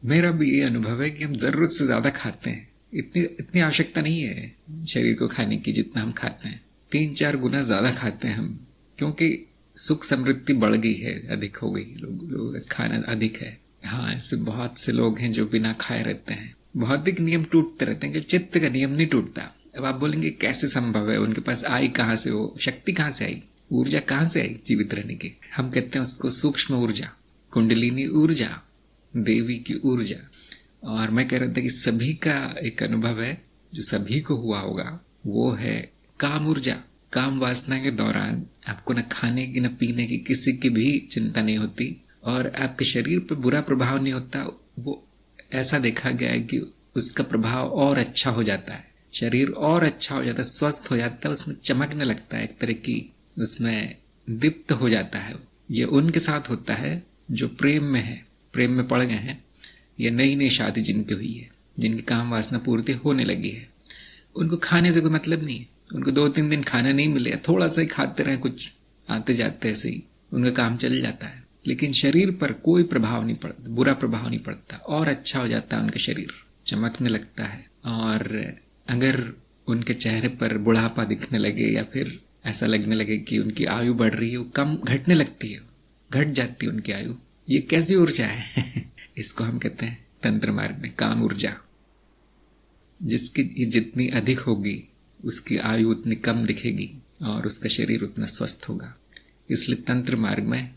मेरा भी ये अनुभव है कि हम ज़रूरत से ज़्यादा खाते हैं। इतनी इतनी आवश्यकता नहीं है शरीर को खाने की जितना हम खाते हैं। 3-4 गुना ज़्यादा खाते हैं हम, क्योंकि सुख समृद्धि बढ़ गई है, अधिक हो गई, लोग खाना अधिक है। हाँ, ऐसे बहुत से लोग हैं जो बिना खाए रहते हैं। भौतिक नियम टूटते रहते हैं, कि चित्त का नियम नहीं टूटता। अब आप बोलेंगे कैसे संभव है, उनके पास आई कहाँ से, वो शक्ति कहाँ से आई, ऊर्जा कहाँ से आई जीवित रहने की। हम कहते हैं उसको सूक्ष्म ऊर्जा, कुंडलिनी ऊर्जा, देवी की ऊर्जा। और मैं कह रहा था कि सभी का एक अनुभव है जो सभी को हुआ होगा, वो है काम ऊर्जा। काम वासना के दौरान आपको न खाने की न पीने की किसी की भी चिंता नहीं होती, और आपके शरीर पर बुरा प्रभाव नहीं होता। वो ऐसा देखा गया है कि उसका प्रभाव और अच्छा हो जाता है, शरीर और अच्छा हो जाता है, स्वस्थ हो जाता है, उसमें चमकने लगता है, एक तरह की उसमें दीप्त हो जाता है। ये उनके साथ होता है जो प्रेम में है, प्रेम में पड़ गए हैं, या नई नई शादी जिनकी हुई है, जिनकी काम वासना पूर्ति होने लगी है। उनको खाने से कोई मतलब नहीं है। उनको 2-3 दिन खाना नहीं मिले, थोड़ा सा ही खाते रहे, कुछ आते जाते ऐसे ही उनका काम चल जाता है, लेकिन शरीर पर कोई प्रभाव नहीं पड़ता, बुरा प्रभाव नहीं पड़ता, और अच्छा हो जाता है उनका शरीर, चमकने लगता है। और अगर उनके चेहरे पर बुढ़ापा दिखने लगे, या फिर ऐसा लगने लगे कि उनकी आयु बढ़ रही है, वो कम घटने लगती है, घट जाती है उनकी आयु। ये कैसी ऊर्जा है इसको हम कहते हैं तंत्र मार्ग में काम ऊर्जा। जिसकी जितनी अधिक होगी उसकी आयु उतनी कम दिखेगी, और उसका शरीर उतना स्वस्थ होगा। इसलिए तंत्र मार्ग में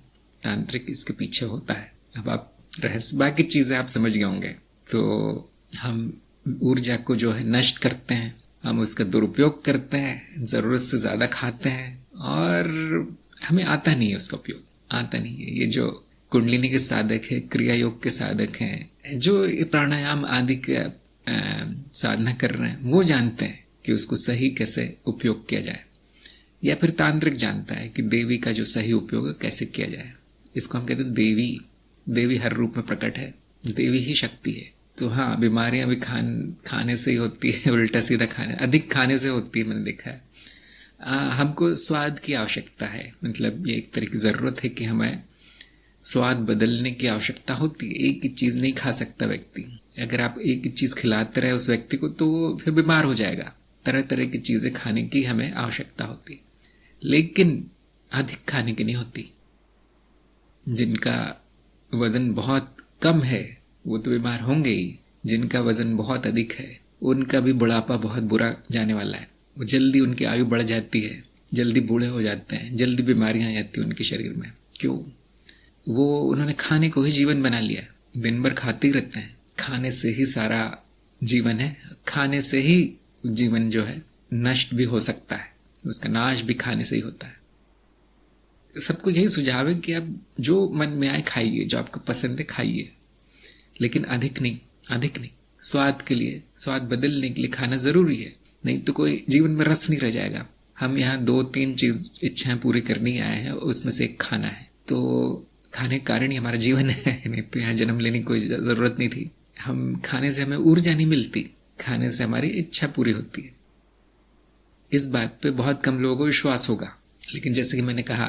तांत्रिक इसके पीछे होता है। अब आप रहस्य, बाकी चीज़ें आप समझ गए होंगे। तो हम ऊर्जा को जो है नष्ट करते हैं, हम उसका दुरुपयोग करते हैं, ज़रूरत से ज़्यादा खाते हैं, और हमें आता नहीं है उसका उपयोग, आता नहीं है। ये जो कुंडलिनी के साधक है, क्रिया योग के साधक हैं, जो ये प्राणायाम आदि के साधना कर रहे हैं, वो जानते हैं कि उसको सही कैसे उपयोग किया जाए, या फिर तांत्रिक जानता है कि देवी का जो सही उपयोग कैसे किया जाए। इसको हम कहते हैं देवी। देवी हर रूप में प्रकट है, देवी ही शक्ति है। तो हाँ, बीमारियां भी खाने से ही होती है, उल्टा सीधा खाने, अधिक खाने से होती है, मैंने देखा है। हमको स्वाद की आवश्यकता है, मतलब ये एक तरह की ज़रूरत है कि हमें स्वाद बदलने की आवश्यकता होती है। एक ही चीज़ नहीं खा सकता व्यक्ति। अगर आप एक ही चीज़ खिलाते रहे उस व्यक्ति को, तो वो फिर बीमार हो जाएगा। तरह तरह की चीज़ें खाने की हमें आवश्यकता होती है, लेकिन अधिक खाने की नहीं होती। जिनका वज़न बहुत कम है वो तो बीमार होंगे ही, जिनका वज़न बहुत अधिक है उनका भी बुढ़ापा बहुत बुरा जाने वाला है। वो जल्दी उनकी आयु बढ़ जाती है, जल्दी बूढ़े हो जाते हैं, जल्दी बीमारियां आ जाती हैं उनके शरीर में। क्यों? वो उन्होंने खाने को ही जीवन बना लिया, दिन भर खाते ही रहते हैं। खाने से ही सारा जीवन है, खाने से ही जीवन जो है नष्ट भी हो सकता है, उसका नाश भी खाने से ही होता है। सबको यही सुझाव है कि आप जो मन में आए खाइए, जो आपको पसंद है खाइए, लेकिन अधिक नहीं, अधिक नहीं। स्वाद के लिए, स्वाद बदलने के लिए खाना ज़रूरी है, नहीं तो कोई जीवन में रस नहीं रह जाएगा। हम यहाँ 2-3 चीज़ इच्छाएं पूरी करनी आए हैं, उसमें से एक खाना है, तो खाने के कारण ही हमारा जीवन है, नहीं तो यहाँ जन्म लेने की कोई ज़रूरत नहीं थी। हम खाने से हमें ऊर्जा नहीं मिलती, खाने से हमारी इच्छा पूरी होती है। इस बात पे बहुत कम लोगों को विश्वास होगा, लेकिन जैसे कि मैंने कहा,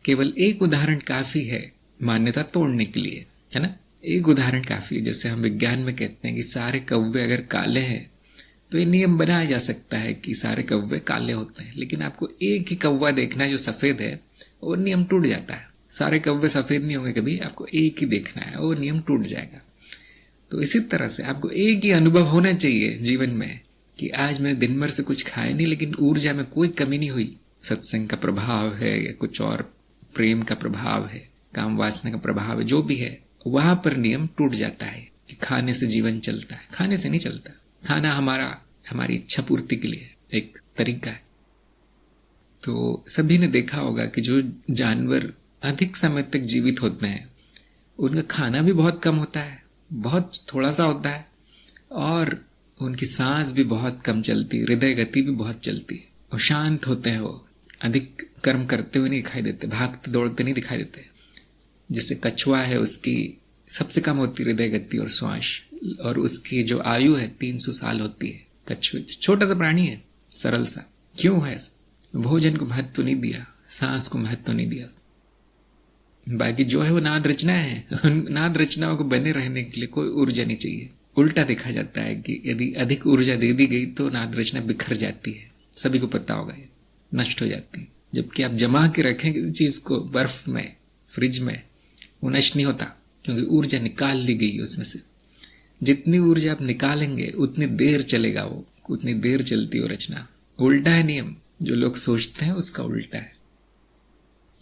केवल एक उदाहरण काफ़ी है मान्यता तोड़ने के लिए, है ना। एक उदाहरण काफ़ी है। जैसे हम विज्ञान में कहते हैं कि सारे कौवे अगर काले हैं, तो ये नियम बनाया जा सकता है कि सारे कौवे काले होते हैं, लेकिन आपको एक ही कौवा देखना है जो सफ़ेद है, वो नियम टूट जाता है। सारे कौवे सफ़ेद नहीं होंगे कभी, आपको एक ही देखना है, वो नियम टूट जाएगा। तो इसी तरह से आपको एक ही अनुभव होना चाहिए जीवन में कि आज मैंने दिन भर से कुछ खाया नहीं, लेकिन ऊर्जा में कोई कमी नहीं हुई। सत्संग का प्रभाव है, या कुछ और प्रेम का प्रभाव है, काम वासना का प्रभाव है, जो भी है, वहां पर नियम टूट जाता है कि खाने से जीवन चलता है। खाने से नहीं चलता। खाना हमारी इच्छा पूर्ति के लिए एक तरीका है। तो सभी ने देखा होगा कि जो जानवर अधिक समय तक जीवित होते हैं, उनका खाना भी बहुत कम होता है, बहुत थोड़ा सा होता है, और उनकी सांस भी बहुत कम चलती है, हृदय गति भी बहुत चलती है, और शांत होते हैं। वो अधिक कर्म करते हुए नहीं दिखाई देते, भागते दौड़ते नहीं दिखाई देते। जैसे कछुआ है, उसकी सबसे कम होती है हृदय गति और श्वास, और उसकी जो आयु है 300 साल होती है। कछुए छोटा सा प्राणी है, सरल सा। क्यों है? भोजन को महत्व नहीं दिया, सांस को महत्व नहीं दिया। बाकी जो है वो नाद रचना है। उन नाद रचनाओं को बने रहने के लिए कोई ऊर्जा नहीं चाहिए। उल्टा देखा जाता है कि यदि अधिक ऊर्जा दे दी गई तो नाद रचना बिखर जाती है, सभी को पता होगा, ये नष्ट हो जाती है। जबकि आप जमा के रखें किसी चीज को बर्फ में, फ्रिज में, वो नष्ट नहीं होता, क्योंकि ऊर्जा निकाल ली गई उसमें से। जितनी ऊर्जा आप निकालेंगे उतनी देर चलेगा वो, उतनी देर चलती है रचना। उल्टा है नियम, जो लोग सोचते हैं उसका उल्टा है।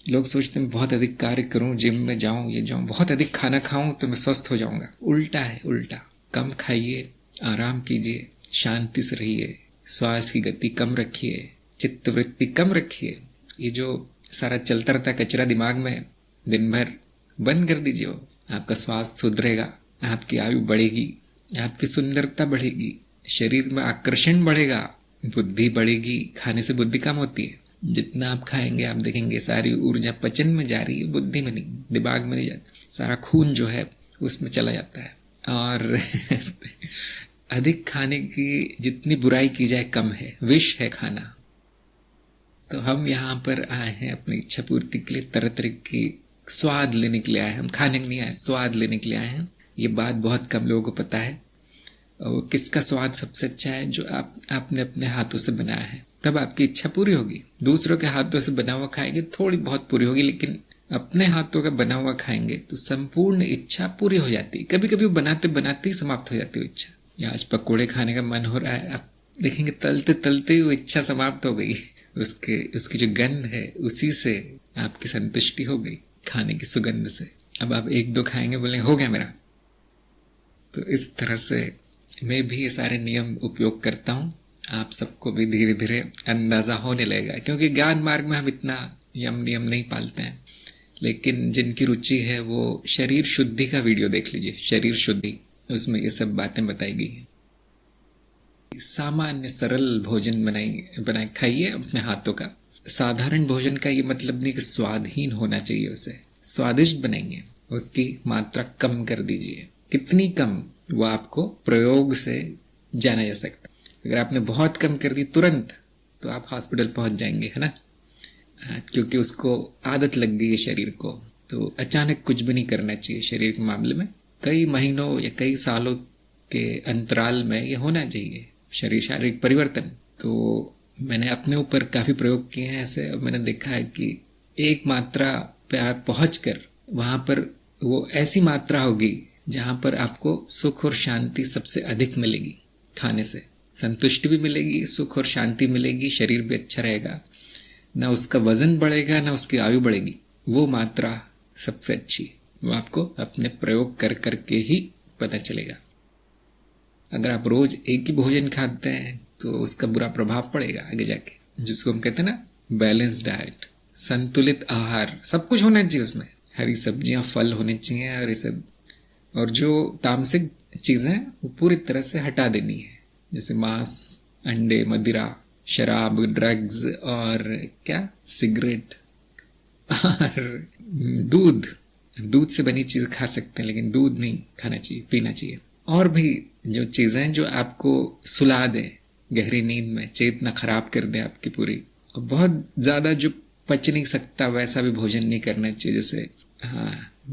लोग सोचते हैं बहुत अधिक कार्य करूं, जिम में जाऊं, ये जाऊं, बहुत अधिक खाना खाऊं तो मैं स्वस्थ हो जाऊंगा। उल्टा है, उल्टा। कम खाइए, आराम कीजिए, शांति से रहिए, श्वास की गति कम रखिए, चित्त वृत्ति कम रखिए। ये जो सारा चलता रहता कचरा दिमाग में दिन भर, बंद कर दीजिए। वो आपका स्वास्थ्य सुधरेगा, आपकी आयु बढ़ेगी, आपकी सुंदरता बढ़ेगी, शरीर में आकर्षण बढ़ेगा, बुद्धि बढ़ेगी। खाने से बुद्धि कम होती है। जितना आप खाएंगे आप देखेंगे सारी ऊर्जा पचन में जा रही है, बुद्धि में नहीं, दिमाग में नहीं जाती। सारा खून जो है उसमें चला जाता है। और अधिक खाने की जितनी बुराई की जाए कम है, विष है खाना। तो हम यहाँ पर आए हैं अपनी इच्छा पूर्ति के लिए, तरह तरह की स्वाद लेने के लिए आए हैं। हम खाने के नहीं आए, स्वाद लेने के लिए आए हैं। ये बात बहुत कम लोगों को पता है। और किसका स्वाद सबसे अच्छा है? जो आपने अपने हाथों से बनाया है, तब आपकी इच्छा पूरी होगी। दूसरों के हाथों से बना हुआ खाएंगे थोड़ी बहुत पूरी होगी, लेकिन अपने हाथों का बना हुआ खाएंगे तो संपूर्ण इच्छा पूरी हो जाती है। कभी कभी बनाते बनाते ही समाप्त हो जाती है इच्छा। आज पकोड़े खाने का मन हो रहा है, आप देखेंगे तलते तलते ही वो इच्छा समाप्त हो गई। उसकी जो गंध है उसी से आपकी संतुष्टि हो गई, खाने की सुगंध से। अब आप एक दो खाएंगे, बोलेंगे हो गया मेरा। तो इस तरह से मैं भी ये सारे नियम उपयोग करता हूँ। आप सबको भी धीरे धीरे अंदाजा होने लगेगा, क्योंकि ज्ञान मार्ग में हम इतना यम नियम नहीं पालते हैं। लेकिन जिनकी रुचि है वो शरीर शुद्धि का वीडियो देख लीजिए, शरीर शुद्धि, उसमें ये सब बातें बताई गई हैं। सामान्य सरल भोजन बनाए खाइए अपने हाथों का। साधारण भोजन का ये मतलब नहीं कि स्वादहीन होना चाहिए, उसे स्वादिष्ट बनाइए। उसकी मात्रा कम कर दीजिए। कितनी कम, वो आपको प्रयोग से जाना जा सकता है। अगर आपने बहुत कम कर दी तुरंत, तो आप हॉस्पिटल पहुंच जाएंगे, है ना, क्योंकि उसको आदत लग गई है शरीर को। तो अचानक कुछ भी नहीं करना चाहिए शरीर के मामले में। कई महीनों या कई सालों के अंतराल में ये होना चाहिए शारीरिक परिवर्तन। तो मैंने अपने ऊपर काफ़ी प्रयोग किए हैं ऐसे, और मैंने देखा है कि एक मात्रा पे आप पहुँच कर वहाँ पर वो ऐसी मात्रा होगी जहाँ पर आपको सुख और शांति सबसे अधिक मिलेगी। खाने से संतुष्टि भी मिलेगी, सुख और शांति मिलेगी, शरीर भी अच्छा रहेगा, ना उसका वजन बढ़ेगा ना उसकी आयु बढ़ेगी। वो मात्रा सबसे अच्छी, वो आपको अपने प्रयोग कर करके ही पता चलेगा। अगर आप रोज एक ही भोजन खाते हैं तो उसका बुरा प्रभाव पड़ेगा आगे जाके, जिसको हम कहते हैं ना बैलेंस डाइट, संतुलित आहार। सब कुछ होना चाहिए उसमें, हरी सब्जियां, फल होने चाहिए और ये सब। और जो तामसिक चीजें वो पूरी तरह से हटा देनी है, जैसे मांस, अंडे, मदिरा, शराब, ड्रग्स और क्या, सिगरेट और दूध से बनी चीज खा सकते हैं, लेकिन दूध नहीं खाना चाहिए, पीना चाहिए। और भी जो चीजें जो आपको सुला दे गहरी नींद में, चेतना खराब कर दे आपकी पूरी, और बहुत ज्यादा जो पच नहीं सकता वैसा भी भोजन नहीं करना चाहिए। जैसे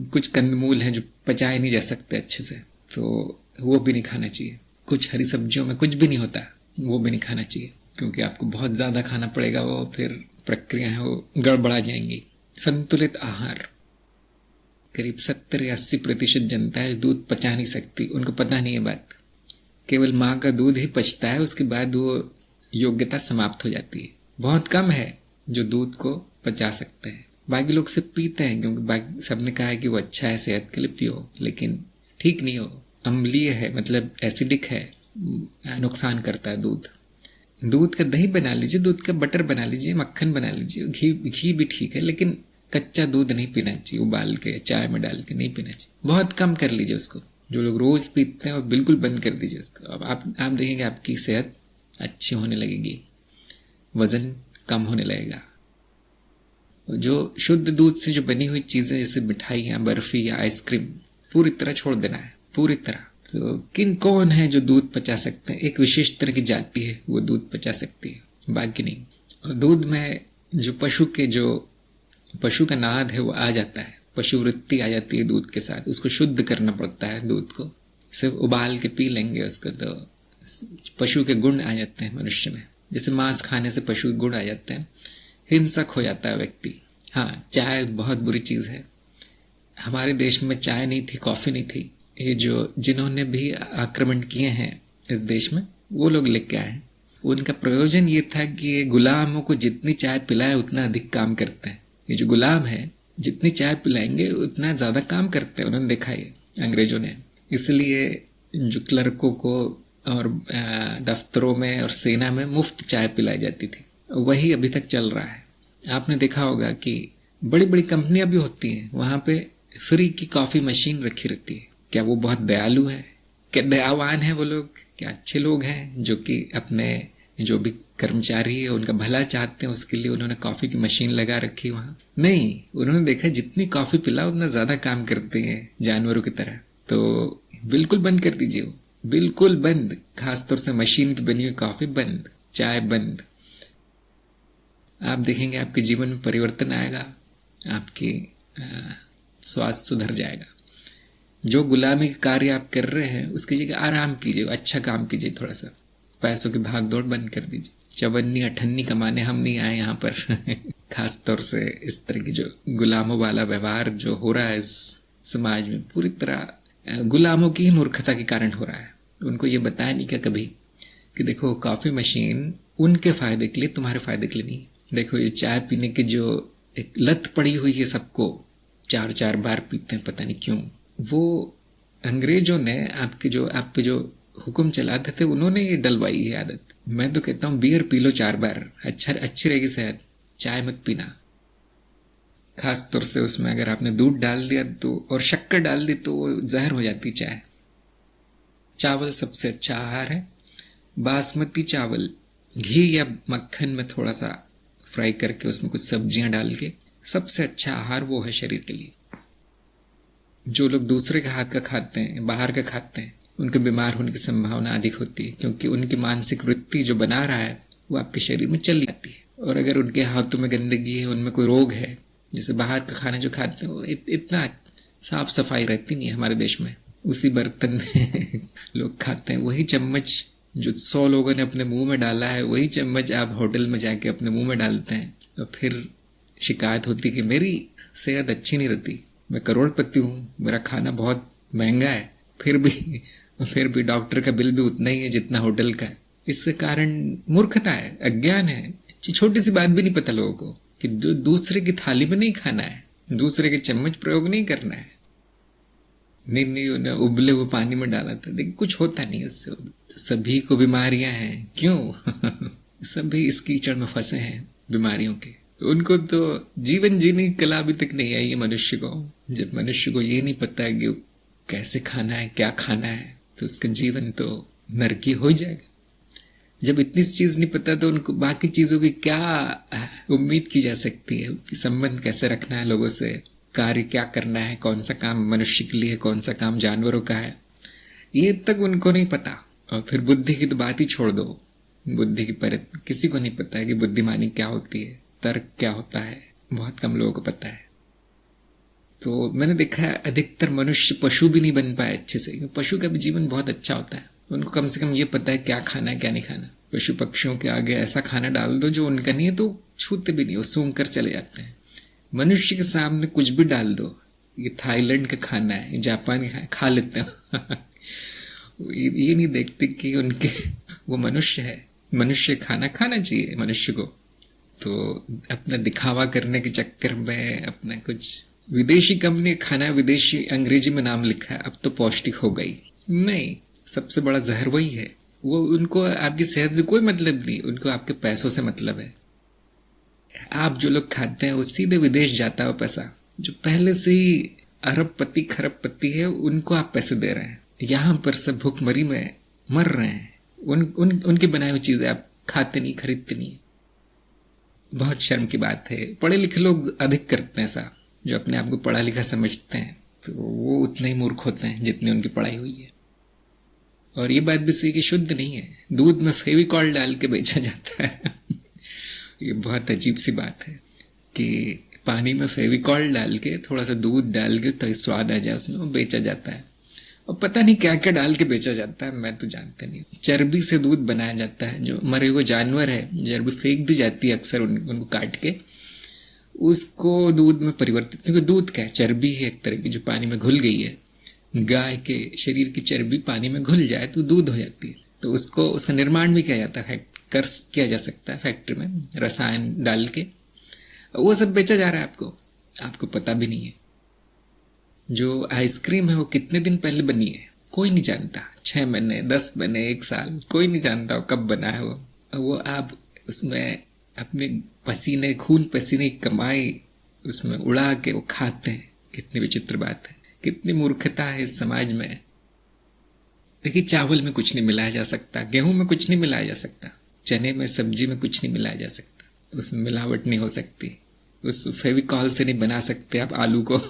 कुछ कंदमूल हैं जो पचाए नहीं जा सकते अच्छे से, तो वो भी नहीं खाना चाहिए। कुछ हरी सब्जियों में कुछ भी नहीं होता, वो भी नहीं खाना चाहिए, क्योंकि आपको बहुत ज्यादा खाना पड़ेगा, वो फिर प्रक्रिया है वो गड़बड़ा जाएंगी। संतुलित आहार। करीब 70 या 80% जनता है दूध पचा नहीं सकती, उनको पता नहीं है बात। केवल माँ का दूध ही पचता है, उसके बाद वो योग्यता समाप्त हो जाती है। बहुत कम है जो दूध को पचा सकते हैं। बाकी लोग से पीते हैं, क्योंकि बाकी सबने कहा है कि वो अच्छा है, सेहत के लिए पियो, लेकिन ठीक नहीं हो, अम्लीय है, मतलब एसिडिक है, नुकसान करता है दूध। दूध का दही बना लीजिए, दूध का बटर बना लीजिए, मक्खन बना लीजिए, घी भी ठीक है, लेकिन कच्चा दूध नहीं पीना चाहिए, उबाल के चाय में डाल के नहीं पीना चाहिए। बहुत कम कर लीजिए उसको। जो लोग रोज पीते हैं वो बिल्कुल बंद कर दीजिए उसको। अब आप देखेंगे आपकी सेहत अच्छी होने लगेगी, वजन कम होने लगेगा। जो शुद्ध दूध से जो बनी हुई चीजें, जैसे मिठाई या बर्फी या आइसक्रीम, पूरी तरह छोड़ देना है, पूरी तरह। तो कौन है जो दूध पचा सकते हैं? एक विशेष तरह की जाति है वो दूध पचा सकती है, बाकी नहीं। दूध में जो पशु का नाद है वो आ जाता है, पशुवृत्ति आ जाती है दूध के साथ, उसको शुद्ध करना पड़ता है दूध को। सिर्फ उबाल के पी लेंगे उसको तो पशु के गुण आ जाते हैं मनुष्य में, जैसे मांस खाने से पशु गुण आ जाते हैं, हिंसक हो जाता है व्यक्ति। हाँ, चाय बहुत बुरी चीज़ है। हमारे देश में चाय नहीं थी, कॉफ़ी नहीं थी। ये जो जिन्होंने भी आक्रमण किए हैं इस देश में, वो लोग लेके आए हैं। उनका प्रयोजन ये था कि ये गुलामों को जितनी चाय पिलाए उतना अधिक काम करते हैं। ये जो गुलाम है, जितनी चाय पिलाएंगे उतना ज़्यादा काम करते हैं। उन्होंने देखा ये अंग्रेजों ने। इसलिए जो क्लर्कों को और दफ्तरों में और सेना में मुफ्त चाय पिलाई जाती थी, वही अभी तक चल रहा है। आपने देखा होगा कि बड़ी बड़ी कंपनियां भी होती हैं, वहाँ पे फ्री की कॉफ़ी मशीन रखी रहती है। क्या वो बहुत दयालु है? क्या दयावान है वो लोग? क्या अच्छे लोग हैं जो कि अपने जो भी कर्मचारी है उनका भला चाहते हैं, उसके लिए उन्होंने कॉफ़ी की मशीन लगा रखी वहाँ? नहीं, उन्होंने देखा जितनी कॉफ़ी पिलाओ उतना ज़्यादा काम करते हैं जानवरों की तरह। तो बिल्कुल बंद कर दीजिए वो, बिल्कुल बंद। खासतौर से मशीन की बनी हुई कॉफ़ी बंद, चाय बंद। आप देखेंगे आपके जीवन में परिवर्तन आएगा, आपकी स्वास्थ्य सुधर जाएगा। जो गुलामी का कार्य आप कर रहे हैं उसकी जगह आराम कीजिए, अच्छा काम कीजिए। थोड़ा सा पैसों की भाग दौड़ बंद कर दीजिए। चवन्नी अठन्नी कमाने हम नहीं आए यहाँ पर। खास तौर से इस तरह की जो गुलामों वाला व्यवहार जो हो रहा है इस समाज में, पूरी तरह गुलामों की ही मूर्खता के कारण हो रहा है। उनको ये बताया नहीं क्या कभी कि देखो कॉफ़ी मशीन उनके फ़ायदे के लिए, तुम्हारे फ़ायदे के लिए नहीं। देखो ये चाय पीने की जो एक लत पड़ी हुई है सबको, 4-4 बार पीते हैं पता नहीं क्यों। वो अंग्रेजों ने आप पे जो हुक्म चलाते थे उन्होंने ये डलवाई है आदत। मैं तो कहता हूँ बियर पी लो 4 बार, अच्छी रहेगी सेहत। चाय मत पीना, खास तौर से उसमें अगर आपने दूध डाल दिया तो और शक्कर डाल दी तो वो जहर हो जाती चाय। चावल सबसे अच्छा आहार है। बासमती चावल घी या मक्खन में थोड़ा सा फ्राई करके उसमें कुछ सब्जियां डाल के, सबसे अच्छा आहार वो है शरीर के लिए। जो लोग दूसरे के हाथ का खाते हैं, बाहर का खाते हैं, उनके बीमार होने की संभावना अधिक होती है, क्योंकि उनकी मानसिक वृत्ति जो बना रहा है वो आपके शरीर में चली जाती है। और अगर उनके हाथों में गंदगी है, उनमें कोई रोग है, जैसे बाहर का खाना जो खाते हैं वो इतना साफ सफाई रहती नहीं है हमारे देश में। उसी बर्तन में लोग खाते हैं, वही चम्मच जो 100 लोगों ने अपने मुंह में डाला है, वही चम्मच आप होटल में जाके अपने मुंह में डालते हैं। और फिर शिकायत होती कि मेरी सेहत अच्छी नहीं रहती, मैं करोड़पति हूँ, मेरा खाना बहुत महंगा है, फिर भी डॉक्टर का बिल भी उतना ही है जितना होटल का है। इसके कारण मूर्खता है, अज्ञान है। छोटी सी बात भी नहीं पता लोगों को कि जो दूसरे की थाली में नहीं खाना है, दूसरे के चम्मच प्रयोग नहीं करना है। नहीं उन्हें उबले हुए पानी में डाला था, देखिए कुछ होता नहीं उससे। तो सभी को बीमारियां हैं, क्यों? सभी इस कीचड़ में फंसे हैं बीमारियों के। तो उनको तो जीवन जीने की कला अभी तक नहीं आई है मनुष्य को। जब मनुष्य को ये नहीं पता है कि कैसे खाना है, क्या खाना है, तो उसका जीवन तो नरकी हो जाएगा। जब इतनी चीज नहीं पता तो उनको बाकी चीजों की क्या उम्मीद की जा सकती है कि संबंध कैसे रखना है लोगों से, कार्य क्या करना है, कौन सा काम मनुष्य के लिए, कौन सा काम जानवरों का है, ये तक उनको नहीं पता। और फिर बुद्धि की तो बात ही छोड़ दो, बुद्धि की पर किसी को नहीं पता है कि बुद्धिमानी क्या होती है, तर्क क्या होता है, बहुत कम लोगों को पता है। तो मैंने देखा है अधिकतर मनुष्य पशु भी नहीं बन पाए अच्छे से। पशु का भी जीवन बहुत अच्छा होता है, उनको कम से कम ये पता है क्या खाना है क्या नहीं खाना। पशु पक्षियों के आगे ऐसा खाना डाल दो जो उनका नहीं है तो छूते भी नहीं, वो सूंघ कर चले जाते हैं। मनुष्य के सामने कुछ भी डाल दो, ये थाईलैंड का खाना है, ये जापान का खा लेते हैं। ये नहीं देखते कि उनके वो मनुष्य है, मनुष्य खाना खाना चाहिए मनुष्य को। तो अपना दिखावा करने के चक्कर में अपना कुछ विदेशी कंपनी खाना है, विदेशी अंग्रेजी में नाम लिखा है, अब तो पौष्टिक हो गई। नहीं, सबसे बड़ा जहर वही है। वो उनको आपकी सेहत से कोई मतलब नहीं, उनको आपके पैसों से मतलब है। आप जो लोग खाते हैं वो सीधे विदेश जाता है पैसा। जो पहले से ही अरबपति खरबपति है उनको आप पैसे दे रहे हैं, यहाँ पर सब भूखमरी में मर रहे हैं। उनकी बनाई हुई चीजें आप खाते नहीं, खरीदते नहीं। बहुत शर्म की बात है। पढ़े लिखे लोग अधिक करते हैं ऐसा, जो अपने आप को पढ़ा लिखा समझते हैं, तो वो उतने ही मूर्ख होते हैं जितनी उनकी पढ़ाई हुई है। और ये बात भी सही कि शुद्ध नहीं है, दूध में फेविकॉल डाल के बेचा जाता है। ये बहुत अजीब सी बात है कि पानी में फेविकॉल डाल के थोड़ा सा दूध डाल के तो स्वाद आ जाए उसमें, वो बेचा जाता है। और पता नहीं क्या क्या डाल के बेचा जाता है, मैं तो जानते नहीं। चर्बी से दूध बनाया जाता है, जो मरे हुए जानवर है चर्बी फेंक दी जाती है अक्सर उनको काट के, उसको दूध में परिवर्तित, क्योंकि दूध क्या है, चर्बी है एक तरह की जो पानी में घुल गई है। गाय के शरीर की चर्बी पानी में घुल जाए तो दूध हो जाती है, तो उसको उसका निर्माण भी किया जाता है, किया जा सकता है फैक्ट्री में रसायन डाल के, वो सब बेचा जा रहा है आपको पता भी नहीं है। जो आइसक्रीम है वो कितने दिन पहले बनी है कोई नहीं जानता, 6 महीने 10 महीने 1 साल, कोई नहीं जानता वो कब बना है। वो आप उसमें अपने पसीने खून पसीने की कमाई उसमें उड़ा के वो खाते हैं। कितनी विचित्र बात है, कितनी मूर्खता है इस समाज में। देखिए चावल में कुछ नहीं मिलाया जा सकता, गेहूं में कुछ नहीं मिलाया जा सकता, चने में सब्जी में कुछ नहीं मिलाया जा सकता, उसमें मिलावट नहीं हो सकती, उस फेविकॉल से नहीं बना सकते आप आलू को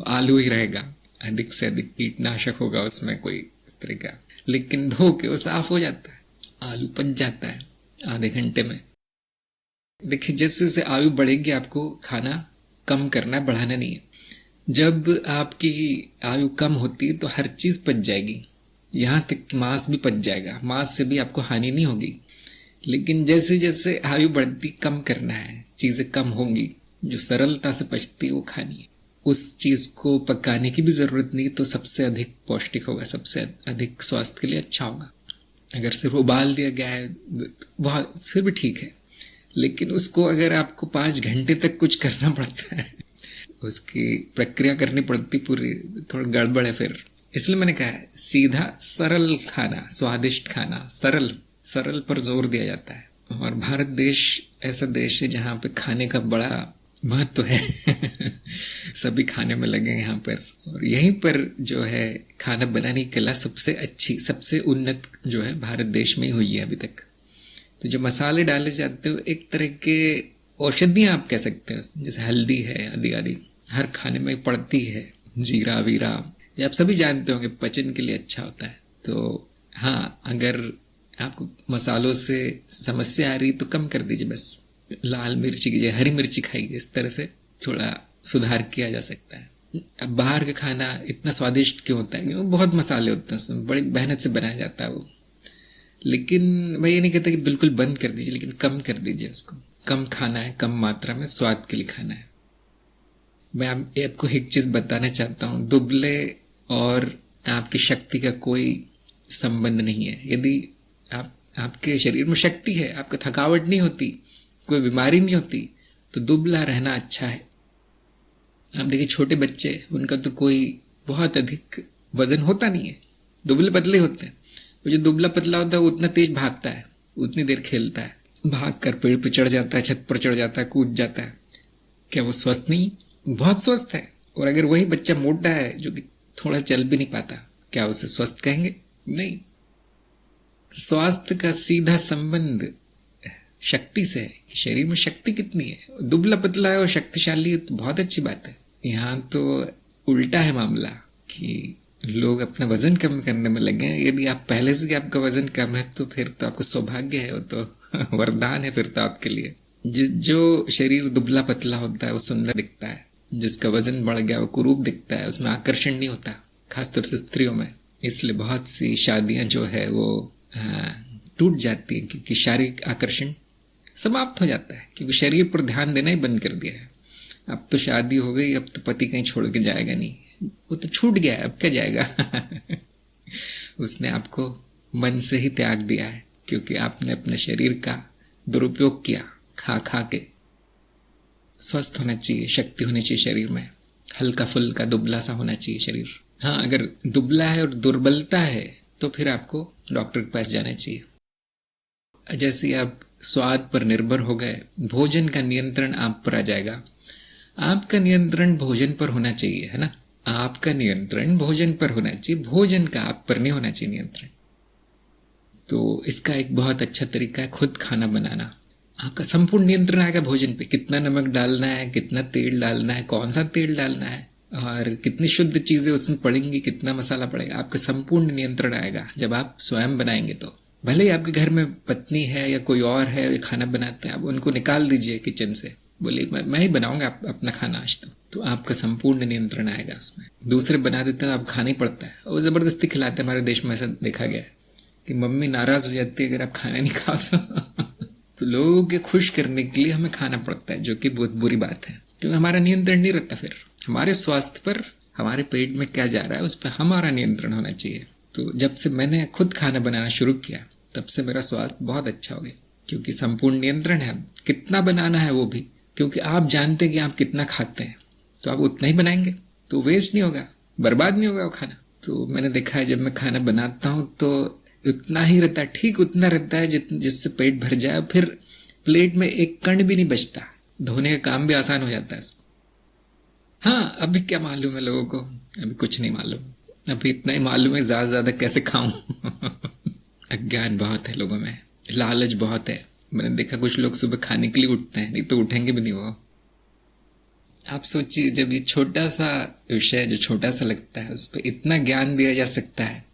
आलू ही रहेगा, अधिक से अधिक कीटनाशक होगा उसमें कोई इस तरह का, लेकिन धो के वो साफ हो जाता है, आलू पच जाता है आधे घंटे में। देखिए जैसे जैसे आयु बढ़ेगी आपको खाना कम करना है, बढ़ाना नहीं है। जब आपकी आयु कम होती है तो हर चीज पच जाएगी, यहाँ तक मांस भी पच जाएगा, मांस से भी आपको हानि नहीं होगी। लेकिन जैसे जैसे आयु बढ़ती कम करना है, चीजें कम होंगी, जो सरलता से पचती है वो खानी है, उस चीज को पकाने की भी जरूरत नहीं, तो सबसे अधिक पौष्टिक होगा, सबसे अधिक स्वास्थ्य के लिए अच्छा होगा। अगर सिर्फ उबाल दिया गया है बहुत फिर भी ठीक है, लेकिन उसको अगर आपको 5 घंटे तक कुछ करना पड़ता है, उसकी प्रक्रिया करनी पड़ती पूरी, थोड़ा गड़बड़ है फिर। इसलिए मैंने कहा है सीधा सरल खाना, स्वादिष्ट खाना, सरल पर जोर दिया जाता है। और भारत देश ऐसा देश है जहाँ पे खाने का बड़ा महत्व है सभी खाने में लगे यहाँ पर, और यहीं पर जो है खाना बनाने की कला सबसे अच्छी सबसे उन्नत जो है भारत देश में ही हुई है अभी तक। तो जो मसाले डाले जाते हो एक तरह के औषधियाँ आप कह सकते हो, जैसे हल्दी है आदि आदि हर खाने में पड़ती है, जीरा वीरा, ये आप सभी जानते होंगे पचन के लिए अच्छा होता है। तो हाँ, अगर आपको मसालों से समस्या आ रही तो कम कर दीजिए, बस लाल मिर्ची कीजिए, हरी मिर्ची खाइए, इस तरह से थोड़ा सुधार किया जा सकता है। अब बाहर का खाना इतना स्वादिष्ट क्यों होता है, क्योंकि बहुत मसाले होते हैं उसमें, बड़ी मेहनत से बनाया जाता है वो। लेकिन मैं ये नहीं कहता कि बिल्कुल बंद कर दीजिए, लेकिन कम कर दीजिए उसको, कम खाना है, कम मात्रा में स्वाद के लिए खाना है। मैं आपको एक चीज बताना चाहता हूँ, दुबले और आपकी शक्ति का कोई संबंध नहीं है। यदि आपके शरीर में शक्ति है, आपको थकावट नहीं होती, कोई बीमारी नहीं होती, तो दुबला रहना अच्छा है। आप देखिए छोटे बच्चे, उनका तो कोई बहुत अधिक वजन होता नहीं है, दुबले पतले होते हैं। वो जो दुबला पतला होता है वो उतना तेज भागता है, उतनी देर खेलता है, भाग कर पेड़ पर चढ़ जाता है, छत पर चढ़ जाता है, कूद जाता है। क्या वो स्वस्थ नहीं? बहुत स्वस्थ है। और अगर वही बच्चा मोटा है जो कि थोड़ा चल भी नहीं पाता, क्या उसे स्वस्थ कहेंगे? नहीं। स्वास्थ्य का सीधा संबंध शक्ति से है कि शरीर में शक्ति कितनी है। दुबला पतला है और शक्तिशाली है तो बहुत अच्छी बात है। यहाँ तो उल्टा है मामला कि लोग अपना वजन कम करने में लगे हैं। यदि आप पहले से आपका वजन कम है तो फिर तो आपको सौभाग्य है, वो तो वरदान है फिर तो आपके लिए। जो शरीर दुबला पतला होता है वो सुंदर दिखता है, जिसका वजन बढ़ गया वो कुरूप दिखता है, उसमें आकर्षण नहीं होता, खासतौर से स्त्रियों में। इसलिए बहुत सी शादियां जो है वो टूट जाती हैं, क्योंकि शारीरिक आकर्षण समाप्त हो जाता है, क्योंकि शरीर पर ध्यान देना ही बंद कर दिया है। अब तो शादी हो गई, अब तो पति कहीं छोड़ के जाएगा नहीं, वो तो छूट गया है, अब क्या जाएगा उसने आपको मन से ही त्याग दिया है, क्योंकि आपने अपने शरीर का दुरुपयोग किया खा खा के। स्वस्थ होना चाहिए, शक्ति होनी चाहिए शरीर में, हल्का फुल्का दुबला सा होना चाहिए शरीर। हाँ, अगर दुबला है और दुर्बलता है तो फिर आपको डॉक्टर के पास जाना चाहिए। जैसे आप स्वाद पर निर्भर हो गए, भोजन का नियंत्रण आप पर आ जाएगा। आपका नियंत्रण भोजन पर होना चाहिए, है ना? आपका नियंत्रण भोजन पर होना चाहिए, भोजन का आप पर नहीं होना चाहिए नियंत्रण। तो इसका एक बहुत अच्छा तरीका है खुद खाना बनाना। आपका संपूर्ण नियंत्रण आएगा भोजन पे, कितना नमक डालना है, कितना तेल डालना है, कौन सा तेल डालना है, और कितनी शुद्ध चीजें उसमें पड़ेंगी, कितना मसाला पड़ेगा, आपका संपूर्ण नियंत्रण आएगा जब आप स्वयं बनाएंगे। तो भले ही आपके घर में पत्नी है या कोई और है खाना बनाते हैं, आप उनको निकाल दीजिए किचन से, बोले मैं ही बनाऊंगा अपना खाना आज तो आपका संपूर्ण नियंत्रण आएगा उसमें। दूसरे बना देते हैं तो आप खाना ही पड़ता है, और ज़बरदस्ती खिलाते हैं। हमारे देश में ऐसा देखा गया है कि मम्मी नाराज़ हो जाती है अगर आप खाना नहीं खाओ तो लोगों के खुश करने के लिए हमें खाना पड़ता है, जो कि बहुत बुरी बात है, क्योंकि हमारा नियंत्रण नहीं रहता। फिर हमारे स्वास्थ्य पर, हमारे पेट में क्या जा रहा है उस पर हमारा नियंत्रण होना चाहिए। तो जब से मैंने खुद खाना बनाना शुरू किया तब से मेरा स्वास्थ्य बहुत अच्छा हो गया, क्योंकि संपूर्ण नियंत्रण है। कितना बनाना है वो भी, क्योंकि आप जानते हैं कि आप कितना खाते हैं तो आप उतना ही बनाएंगे, तो वेस्ट नहीं होगा, बर्बाद नहीं होगा वो खाना। तो मैंने देखा है जब मैं खाना बनाता हूँ तो उतना ही रहता है, ठीक उतना रहता है जिससे पेट भर जाए, फिर प्लेट में एक कण भी नहीं बचता, धोने का काम भी आसान हो जाता है उसको। हाँ, अभी क्या मालूम है लोगों को, अभी कुछ नहीं मालूम, अभी इतना ही मालूम है ज्यादा कैसे खाऊं अज्ञान बहुत है लोगों में, लालच बहुत है। मैंने देखा कुछ लोग सुबह खाने के लिए उठते हैं, नहीं तो उठेंगे भी नहीं वो। आप सोचिए, जब ये छोटा सा विषय जो छोटा सा लगता है उस पर इतना ज्ञान दिया जा सकता है,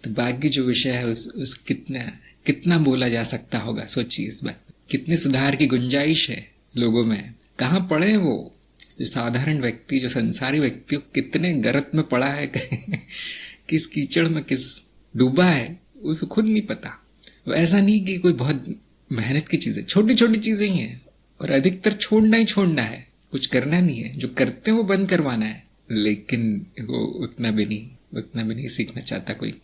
तो बाकी जो विषय है उस कितना बोला जा सकता होगा। सोचिए इस बात, कितने सुधार की गुंजाइश है लोगों में। कहाँ पड़े हैं वो जो साधारण व्यक्ति, जो संसारी व्यक्ति, कितने गर्त में पड़ा है किस कीचड़ में किस डूबा है उसको खुद नहीं पता। ऐसा नहीं कि कोई बहुत मेहनत की चीज़ है, छोटी छोटी चीज़ें ही हैं, और अधिकतर छोड़ना ही छोड़ना है, कुछ करना नहीं है। जो करते हैं वो बंद करवाना है, लेकिन वो उतना भी नहीं सीखना चाहता कोई।